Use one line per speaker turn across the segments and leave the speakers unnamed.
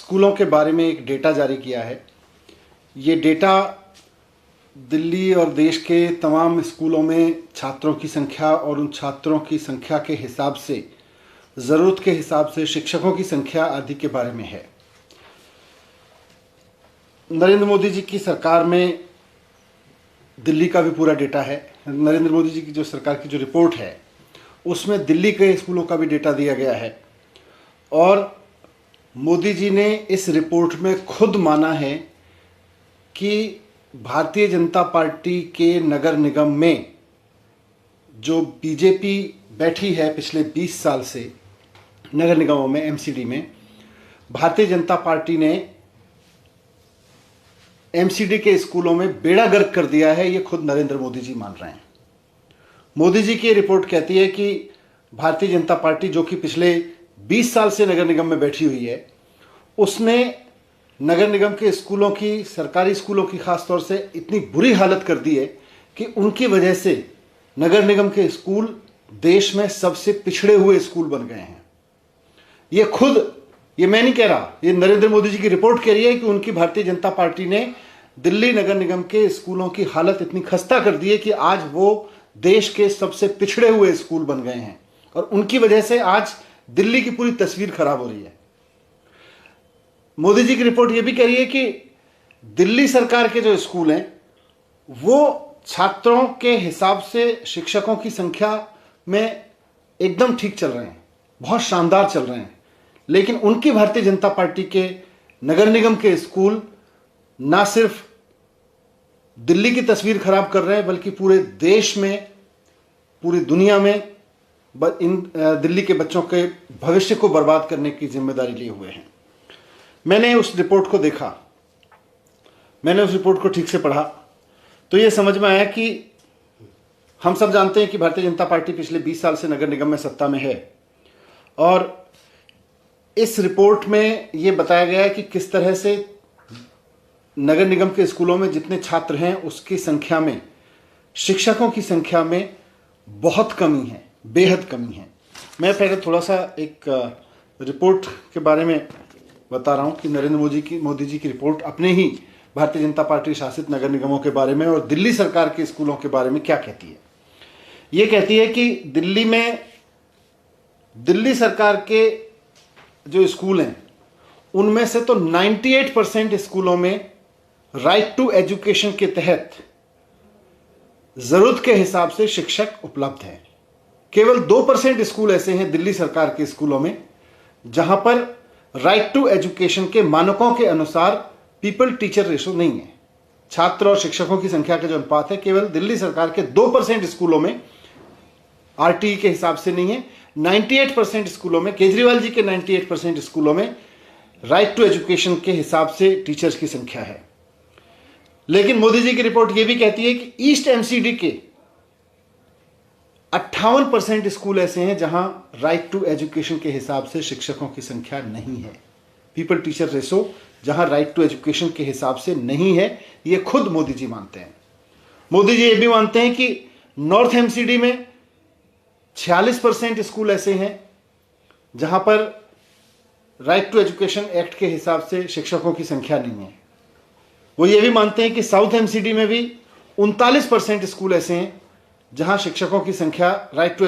स्कूलों के बारे में एक डेटा जारी किया है। ये डेटा दिल्ली और देश के तमाम स्कूलों में छात्रों की संख्या और उन छात्रों की संख्या के हिसाब से, ज़रूरत के हिसाब से शिक्षकों की संख्या आदि के बारे में है। नरेंद्र मोदी जी की सरकार में दिल्ली का भी पूरा डेटा है। नरेंद्र मोदी जी की जो सरकार की जो रिपोर्ट है उसमें दिल्ली के स्कूलों का भी डेटा दिया गया है और मोदी जी ने इस रिपोर्ट में खुद माना है कि भारतीय जनता पार्टी के नगर निगम में जो बीजेपी बैठी है पिछले 20 साल से नगर निगमों में, एमसीडी में, भारतीय जनता पार्टी ने एमसीडी के स्कूलों में बेड़ा गर्क कर दिया है। ये खुद नरेंद्र मोदी जी मान रहे हैं। मोदी जी की रिपोर्ट कहती है कि भारतीय जनता पार्टी, जो कि पिछले 20 साल से नगर निगम में बैठी हुई है, उसने नगर निगम के स्कूलों की, सरकारी स्कूलों की खास तौर से इतनी बुरी हालत कर दी है कि उनकी वजह से नगर निगम के स्कूल देश में सबसे पिछड़े हुए स्कूल बन गए हैं। ये मैं नहीं कह रहा, ये नरेंद्र मोदी जी की रिपोर्ट कह रही है कि उनकी भारतीय जनता पार्टी ने दिल्ली नगर निगम के स्कूलों की हालत इतनी खस्ता कर दी है कि आज वो देश के सबसे पिछड़े हुए स्कूल बन गए हैं और उनकी वजह से आज दिल्ली की पूरी तस्वीर खराब हो रही है। मोदी जी की रिपोर्ट यह भी कह रही है कि दिल्ली सरकार के जो स्कूल हैं वो छात्रों के हिसाब से शिक्षकों की संख्या में एकदम ठीक चल रहे हैं, बहुत शानदार चल रहे हैं, लेकिन उनकी भारतीय जनता पार्टी के नगर निगम के स्कूल ना सिर्फ दिल्ली की तस्वीर खराब कर रहे हैं बल्कि पूरे देश में, पूरी दुनिया में इन दिल्ली के बच्चों के भविष्य को बर्बाद करने की जिम्मेदारी लिए हुए हैं। मैंने उस रिपोर्ट को देखा, मैंने उस रिपोर्ट को ठीक से पढ़ा तो ये समझ में आया कि हम सब जानते हैं कि भारतीय जनता पार्टी पिछले 20 साल से नगर निगम में सत्ता में है और इस रिपोर्ट में ये बताया गया है कि किस तरह से नगर निगम के स्कूलों में जितने छात्र हैं उसकी संख्या में, शिक्षकों की संख्या में बहुत कमी है, बेहद कमी है। मैं पहले थोड़ा सा एक रिपोर्ट के बारे में बता रहा हूं कि नरेंद्र मोदी जी की रिपोर्ट अपने ही भारतीय जनता पार्टी शासित नगर निगमों के बारे में और दिल्ली सरकार के स्कूलों के बारे में क्या कहती है। ये कहती है कि दिल्ली सरकार के जो स्कूल हैं उनमें से तो 98% स्कूलों में राइट टू एजुकेशन के तहत जरूरत के हिसाब से शिक्षक उपलब्ध हैं। केवल 2% स्कूल ऐसे हैं दिल्ली सरकार के स्कूलों में जहां पर राइट टू एजुकेशन के मानकों के अनुसार पीपल टीचर रेशो नहीं है। छात्र और शिक्षकों की संख्या का जो अनुपात है केवल दिल्ली सरकार के 2% स्कूलों में आरटीई के हिसाब से नहीं है। 98% स्कूलों में, केजरीवाल जी के 98% स्कूलों में राइट टू एजुकेशन के हिसाब से टीचर्स की संख्या है। लेकिन मोदी जी की रिपोर्ट यह भी कहती है कि ईस्ट एमसीडी के 58% स्कूल ऐसे हैं जहां राइट टू एजुकेशन के हिसाब से शिक्षकों की संख्या नहीं है। पीपल टीचर रेशो जहां राइट टू एजुकेशन के हिसाब से नहीं है, यह खुद मोदी जी मानते हैं। मोदी जी यह भी मानते हैं कि नॉर्थ एमसीडी में 46% स्कूल ऐसे हैं जहां पर राइट टू एजुकेशन एक्ट के हिसाब से शिक्षकों की संख्या नहीं है। वो ये भी मानते हैं कि साउथ एमसीडी में भी 39% स्कूल ऐसे हैं जहां शिक्षकों की संख्या राइट टू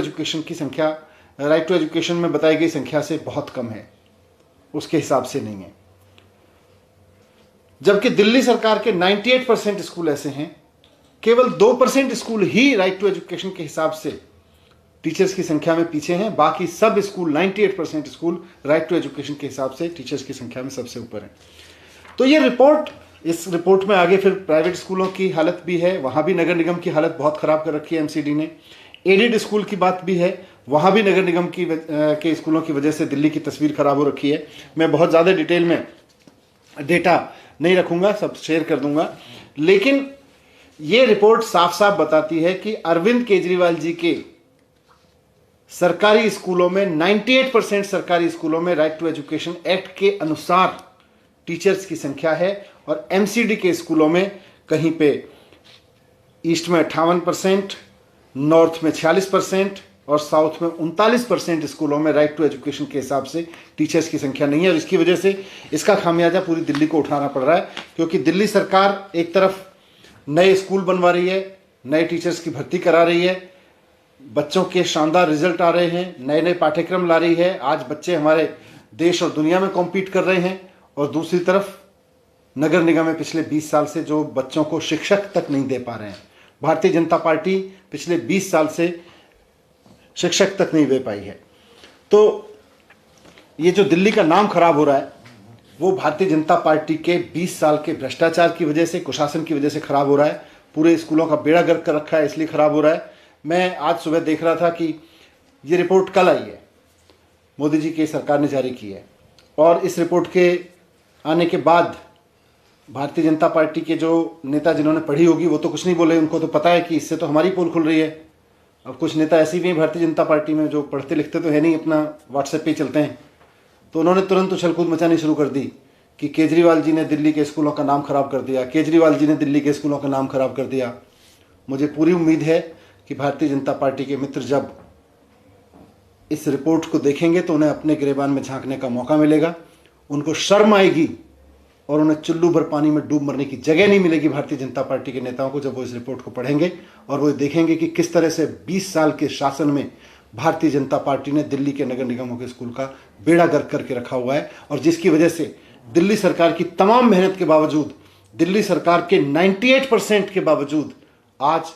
एजुकेशन में बताई गई संख्या से बहुत कम है, उसके हिसाब से नहीं है। जबकि दिल्ली सरकार के 98% स्कूल ऐसे हैं, केवल 2% स्कूल ही राइट टू एजुकेशन के हिसाब से टीचर्स की संख्या में पीछे हैं। बाकी सब school, 98% school right to education के हिसाब से टीचर्स की संख्या में सबसे ऊपर हैं। तो ये रिपोर्ट, इस रिपोर्ट में आगे फिर प्राइवेट स्कूलों की हालत भी है, वहां भी नगर निगम की हालत बहुत खराब कर रखी है एमसीडी ने। एडेड स्कूल की बात भी है, वहां भी नगर निगम के स्कूलों की वजह से दिल्ली की तस्वीर खराब हो रखी है। मैं बहुत ज़्यादा डिटेल में डेटा नहीं रखूंगा, सब शेयर कर दूंगा, लेकिन ये रिपोर्ट साफ साफ बताती है कि अरविंद केजरीवाल जी के सरकारी स्कूलों में 98% सरकारी स्कूलों में राइट टू एजुकेशन एक्ट के अनुसार टीचर्स की संख्या है और एमसीडी के स्कूलों में कहीं पे ईस्ट में 58%, नॉर्थ में 46% और साउथ में 39% स्कूलों में राइट टू एजुकेशन के हिसाब से टीचर्स की संख्या नहीं है। और इसकी वजह से इसका खामियाजा पूरी दिल्ली को उठाना पड़ रहा है, क्योंकि दिल्ली सरकार एक तरफ नए स्कूल बनवा रही है, नए टीचर्स की भर्ती करा रही है, बच्चों के शानदार रिजल्ट आ रहे हैं, नए नए पाठ्यक्रम ला रही है, आज बच्चे हमारे देश और दुनिया में कॉम्पीट कर रहे हैं। और दूसरी तरफ नगर निगम में पिछले 20 साल से जो बच्चों को शिक्षक तक नहीं दे पा रहे हैं। भारतीय जनता पार्टी पिछले 20 साल से शिक्षक तक नहीं दे पाई है। तो ये जो दिल्ली का नाम खराब हो रहा है वो भारतीय जनता पार्टी के 20 साल के भ्रष्टाचार की वजह से, कुशासन की वजह से खराब हो रहा है। पूरे स्कूलों का बेड़ा गर्क कर रखा है, इसलिए खराब हो रहा है। मैं आज सुबह देख रहा था कि ये रिपोर्ट कल आई है, मोदी जी की सरकार ने जारी की है, और इस रिपोर्ट के आने के बाद भारतीय जनता पार्टी के जो नेता जिन्होंने पढ़ी होगी वो तो कुछ नहीं बोले, उनको तो पता है कि इससे तो हमारी पोल खुल रही है। अब कुछ नेता ऐसे भी हैं भारतीय जनता पार्टी में जो पढ़ते लिखते तो है नहीं, अपना व्हाट्सएप पे ही चलते हैं, तो उन्होंने तुरंत उछल कूद मचानी शुरू कर दी कि केजरीवाल जी ने दिल्ली के स्कूलों का नाम खराब कर दिया, केजरीवाल जी ने दिल्ली के स्कूलों का नाम खराब कर दिया। मुझे पूरी उम्मीद है कि भारतीय जनता पार्टी के मित्र जब इस रिपोर्ट को देखेंगे तो उन्हें अपने गिरेबान में झांकने का मौका मिलेगा, उनको शर्म आएगी और उन्हें चुल्लू भर पानी में डूब मरने की जगह नहीं मिलेगी भारतीय जनता पार्टी के नेताओं को, जब वो इस रिपोर्ट को पढ़ेंगे और वो देखेंगे कि किस तरह से 20 साल के शासन में भारतीय जनता पार्टी ने दिल्ली के नगर निगमों के स्कूल का बेड़ा गर्क करके रखा हुआ है। और जिसकी वजह से दिल्ली सरकार की तमाम मेहनत के बावजूद, दिल्ली सरकार के 98% के बावजूद आज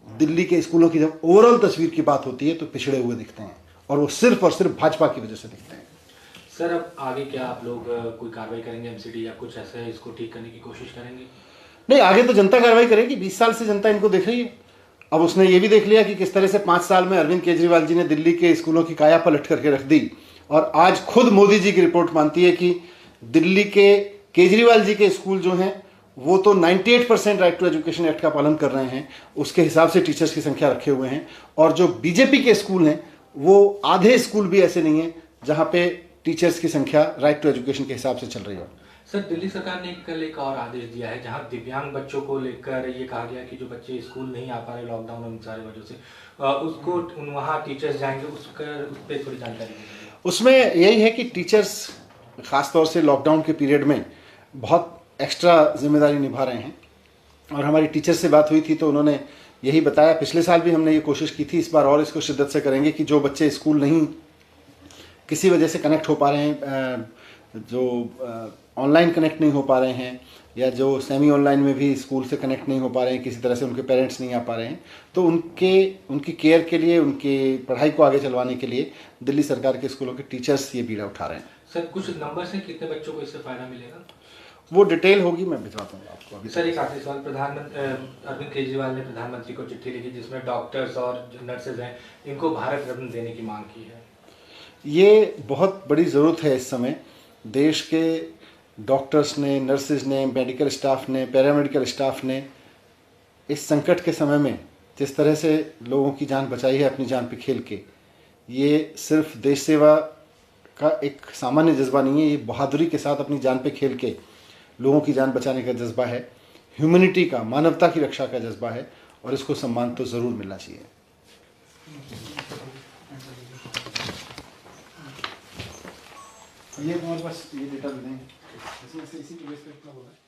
दिल्ली के स्कूलों की जब ओवरऑल तस्वीर की बात होती है तो पिछड़े हुए दिखते हैं, और वो सिर्फ और सिर्फ भाजपा की वजह से दिखते हैं।
सर, अब आगे क्या आप लोग कोई कार्रवाई करेंगे एमसीडी या कुछ ऐसा है, इसको ठीक करने की कोशिश करेंगे?
नहीं, आगे तो जनता कार्रवाई करेगी। 20 साल से जनता इनको देख रही है। अब उसने ये भी देख लिया कि किस तरह से 5 साल में अरविंद केजरीवाल जी ने दिल्ली के स्कूलों की काया पलट करके रख दी, और आज खुद मोदी जी की रिपोर्ट मानती है कि दिल्ली के केजरीवाल जी के स्कूल जो हैं वो तो 98% राइट टू एजुकेशन एक्ट का पालन कर रहे हैं, उसके हिसाब से टीचर्स की संख्या रखे हुए हैं। और जो बीजेपी के स्कूल हैं वो आधे स्कूल भी ऐसे नहीं हैं जहां पे टीचर्स की संख्या राइट टू एजुकेशन के हिसाब से चल रही है।
सर, दिल्ली सरकार ने कल एक और आदेश दिया है जहां दिव्यांग बच्चों को लेकर ये कहा गया कि जो बच्चे स्कूल नहीं आ पा रहे लॉकडाउन और उन सारी वजह से, उसको वहाँ टीचर्स जाएंगे, उस पर थोड़ी जानकारी दीजिए।
उसमें यही है कि टीचर्स खासतौर से लॉकडाउन के पीरियड में बहुत एक्स्ट्रा जिम्मेदारी निभा रहे हैं, और हमारी टीचर से बात हुई थी तो उन्होंने यही बताया। पिछले साल भी हमने ये कोशिश की थी, इस बार और इसको शिद्दत से करेंगे कि जो बच्चे स्कूल नहीं किसी वजह से कनेक्ट हो पा रहे हैं, जो ऑनलाइन कनेक्ट नहीं हो पा रहे हैं, या जो सेमी ऑनलाइन में भी स्कूल से कनेक्ट नहीं हो पा रहे हैं, किसी तरह से उनके पेरेंट्स नहीं आ पा रहे हैं, तो उनकी केयर के लिए, उनकी पढ़ाई को आगे चलवाने के लिए दिल्ली सरकार के स्कूलों के टीचर्स ये बीड़ा उठा रहे हैं।
सर, कुछ नंबर्स हैं कितने बच्चों को इससे फायदा मिलेगा?
वो डिटेल होगी, मैं भिजवाता हूँ आपको अभी।
सर, एक आखिरी सवाल। अरविंद केजरीवाल ने प्रधानमंत्री को चिट्ठी लिखी जिसमें डॉक्टर्स और जो नर्सेज हैं इनको भारत रत्न देने की मांग की है।
ये बहुत बड़ी ज़रूरत है इस समय। देश के डॉक्टर्स ने, नर्सेज ने, मेडिकल स्टाफ ने, पैरामेडिकल स्टाफ ने इस संकट के समय में जिस तरह से लोगों की जान बचाई है अपनी जान पे खेल के, ये सिर्फ देश सेवा का एक सामान्य जज्बा नहीं है, ये बहादुरी के साथ अपनी जान पे खेल के लोगों की जान बचाने का जज्बा है, ह्यूमैनिटी का, मानवता की रक्षा का जज्बा है, और इसको सम्मान तो ज़रूर मिलना चाहिए। ये हमारे पास ये डेटा दे देंगे, इसी बेस पे इतना बोला है।